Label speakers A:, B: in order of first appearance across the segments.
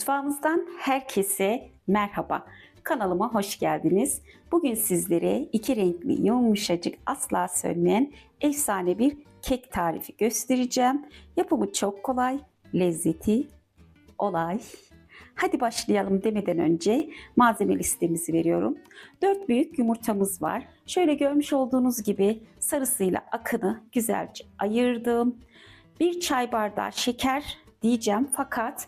A: Mutfağımızdan herkese merhaba. Kanalıma hoş geldiniz. Bugün sizlere iki renkli, yumuşacık, asla sönmeyen efsane bir kek tarifi göstereceğim. Yapımı çok kolay, lezzeti olay. Hadi başlayalım demeden önce malzeme listemizi veriyorum. 4 büyük yumurtamız var. Şöyle görmüş olduğunuz gibi sarısıyla akını güzelce ayırdım. 1 çay bardağı şeker diyeceğim fakat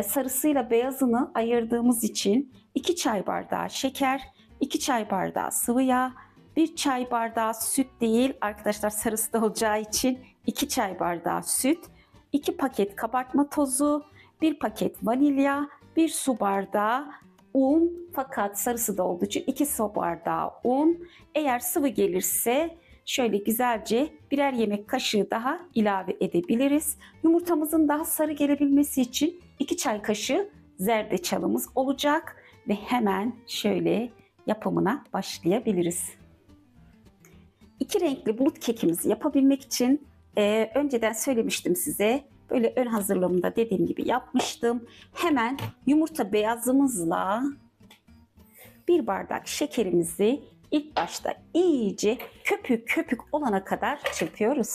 A: sarısıyla beyazını ayırdığımız için 2 çay bardağı şeker, 2 çay bardağı sıvı yağ, 1 çay bardağı süt değil arkadaşlar, sarısı da olacağı için 2 çay bardağı süt, 2 paket kabartma tozu, 1 paket vanilya, 1 su bardağı un, fakat sarısı da olduğu için 2 su bardağı un. Eğer sıvı gelirse şöyle güzelce birer yemek kaşığı daha ilave edebiliriz. Yumurtamızın daha sarı gelebilmesi için 2 çay kaşığı zerdeçalımız olacak ve hemen şöyle yapımına başlayabiliriz. İki renkli bulut kekimizi yapabilmek için önceden söylemiştim size. Böyle ön hazırlığımda dediğim gibi yapmıştım. Hemen yumurta beyazımızla 1 bardak şekerimizi ilk başta iyice köpük köpük olana kadar çırpıyoruz.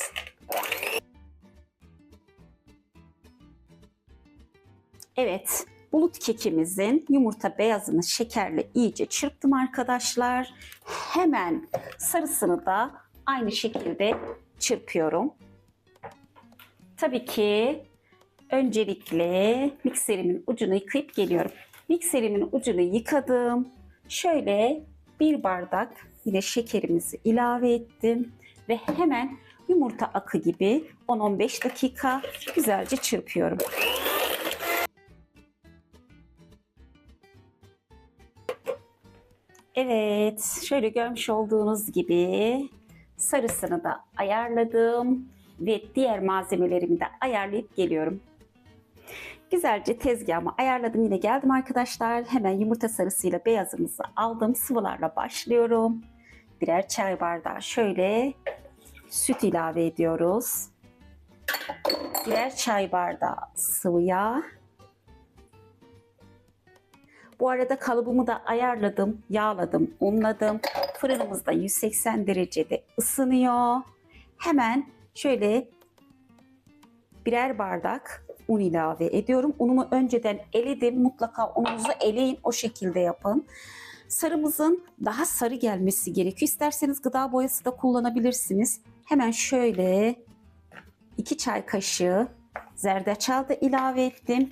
A: Evet, bulut kekimizin yumurta beyazını şekerle iyice çırptım arkadaşlar. Hemen sarısını da aynı şekilde çırpıyorum. Tabii ki öncelikle mikserimin ucunu yıkayıp geliyorum. Mikserimin ucunu yıkadım. Şöyle 1 bardak yine şekerimizi ilave ettim ve hemen yumurta akı gibi 10-15 dakika güzelce çırpıyorum. Evet, şöyle görmüş olduğunuz gibi sarısını da ayarladım ve diğer malzemelerimi de ayarlayıp geliyorum. Güzelce tezgahımı ayarladım, yine geldim arkadaşlar. Hemen yumurta sarısıyla beyazımızı aldım. Sıvılarla başlıyorum. Birer çay bardağı şöyle süt ilave ediyoruz. Birer çay bardağı sıvı yağ. Bu arada kalıbımı da ayarladım, yağladım, unladım. Fırınımızda 180 derecede ısınıyor. Hemen şöyle birer bardak un ilave ediyorum. Unumu önceden eledim. Mutlaka ununuzu eleyin, o şekilde yapın. Sarımızın daha sarı gelmesi gerekiyor. İsterseniz gıda boyası da kullanabilirsiniz. Hemen şöyle 2 çay kaşığı zerdeçal da ilave ettim.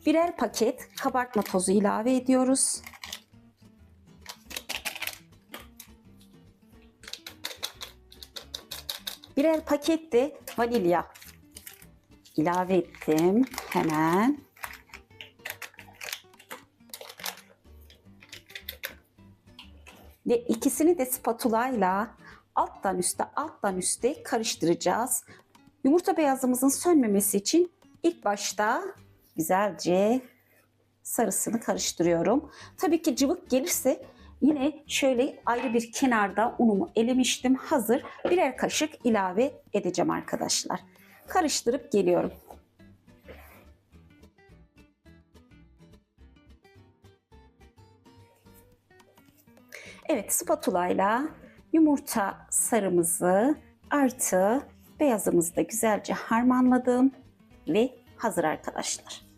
A: Birer paket kabartma tozu ilave ediyoruz. Birer paket de vanilya ilave ettim hemen. Ve ikisini de spatulayla alttan üste karıştıracağız. Yumurta beyazımızın sönmemesi için ilk başta güzelce sarısını karıştırıyorum. Tabii ki cıvık gelirse yine şöyle ayrı bir kenarda unumu elemiştim. Hazır, birer kaşık ilave edeceğim arkadaşlar. Karıştırıp geliyorum. Evet, spatulayla yumurta sarımızı artı beyazımızı da güzelce harmanladım ve hazır arkadaşlar.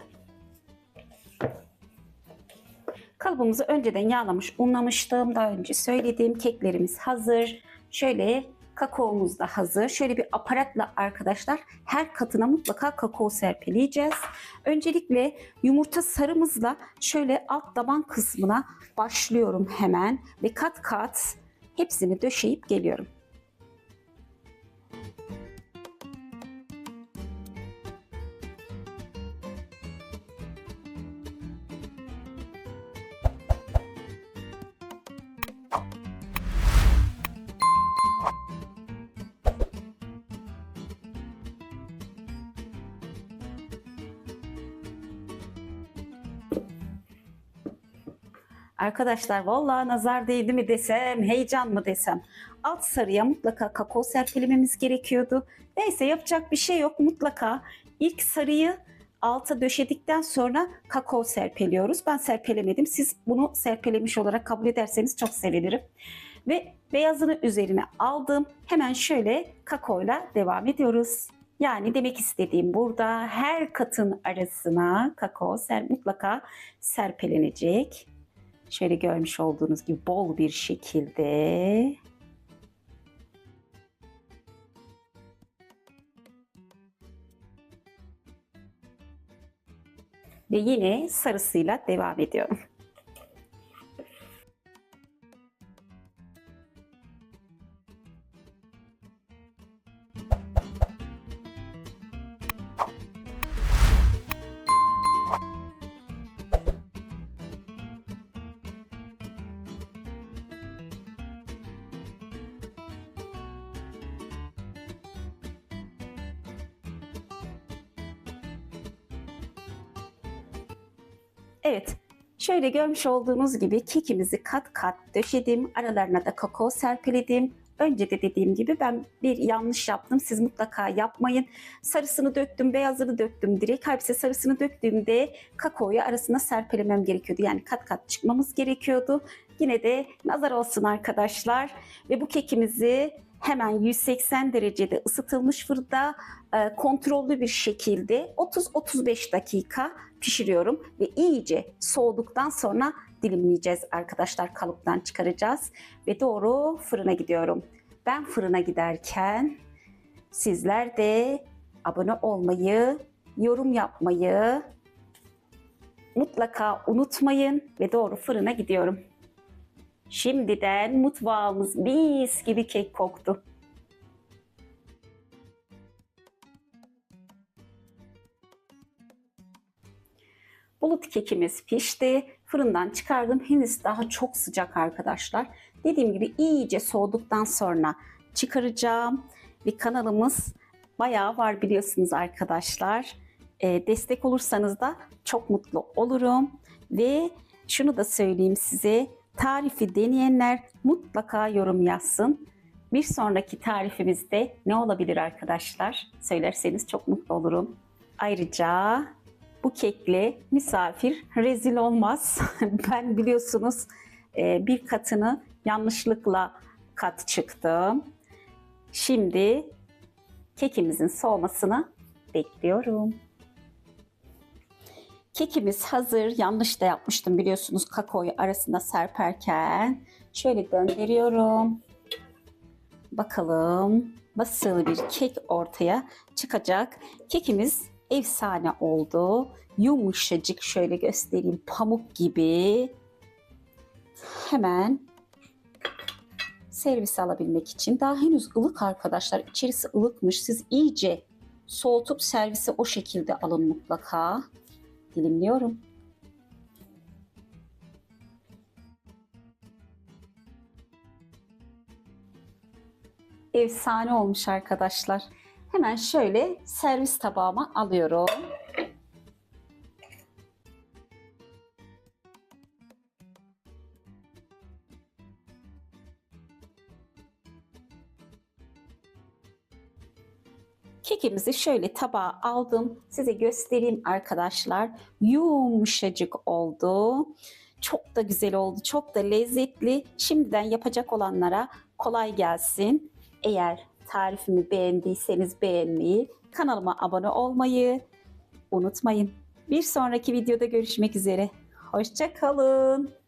A: Kalıbımızı önceden yağlamış, unlamıştım. Daha önce söylediğim keklerimiz hazır. Şöyle kakaomuz da hazır. Şöyle bir aparatla arkadaşlar her katına mutlaka kakao serpileyeceğiz. Öncelikle yumurta sarımızla şöyle alt taban kısmına başlıyorum hemen ve kat kat hepsini döşeyip geliyorum. Arkadaşlar vallahi nazar değdi mi desem, heyecan mı desem. Alt sarıya mutlaka kakao serpilememiz gerekiyordu. Neyse, yapacak bir şey yok. Mutlaka ilk sarıyı alta döşedikten sonra kakao serpeliyoruz. Ben serpelemedim. Siz bunu serpelemiş olarak kabul ederseniz çok sevinirim. Ve beyazını üzerine aldım. Hemen şöyle kakaoyla devam ediyoruz. Yani demek istediğim burada her katın arasına kakao mutlaka serpelenecek. Şöyle görmüş olduğunuz gibi bol bir şekilde. Ve yine sarısıyla devam ediyorum. Evet, şöyle görmüş olduğunuz gibi kekimizi kat kat döşedim. Aralarına da kakao serpeledim. Önce de dediğim gibi ben bir yanlış yaptım. Siz mutlaka yapmayın. Sarısını döktüm, beyazını döktüm direkt. Halbuki sarısını döktüğümde kakaoyu arasına serpelemem gerekiyordu. Yani kat kat çıkmamız gerekiyordu. Yine de nazar olsun arkadaşlar. Ve bu kekimizi hemen 180 derecede ısıtılmış fırında kontrollü bir şekilde 30-35 dakika pişiriyorum ve iyice soğuduktan sonra dilimleyeceğiz arkadaşlar. Kalıptan çıkaracağız ve doğru fırına gidiyorum. Ben fırına giderken sizler de abone olmayı, yorum yapmayı mutlaka unutmayın ve doğru fırına gidiyorum. Şimdiden mutfağımız mis gibi kek koktu. Bulut kekimiz pişti. Fırından çıkardım. Henüz daha çok sıcak arkadaşlar. Dediğim gibi iyice soğuduktan sonra çıkaracağım. Ve kanalımız bayağı var biliyorsunuz arkadaşlar. Destek olursanız da çok mutlu olurum. Ve şunu da söyleyeyim size. Tarifi deneyenler mutlaka yorum yazsın. Bir sonraki tarifimizde ne olabilir arkadaşlar? Söylerseniz çok mutlu olurum. Ayrıca bu kekle misafir rezil olmaz. Ben biliyorsunuz bir katını yanlışlıkla kat çıktım. Şimdi kekimizin soğumasını bekliyorum. Kekimiz hazır. Yanlış da yapmıştım biliyorsunuz kakaoyu arasına serperken. Şöyle döndürüyorum. Bakalım nasıl bir kek ortaya çıkacak. Kekimiz efsane oldu. Yumuşacık, şöyle göstereyim, pamuk gibi. Hemen servis alabilmek için. Daha henüz ılık arkadaşlar. İçerisi ılıkmış. Siz iyice soğutup servise o şekilde alın mutlaka. Dilimliyorum. Efsane olmuş arkadaşlar. Hemen şöyle servis tabağıma alıyorum. Kekimizi şöyle tabağa aldım. Size göstereyim arkadaşlar. Yumuşacık oldu. Çok da güzel oldu. Çok da lezzetli. Şimdiden yapacak olanlara kolay gelsin. Eğer tarifimi beğendiyseniz beğenmeyi, kanalıma abone olmayı unutmayın. Bir sonraki videoda görüşmek üzere. Hoşça kalın.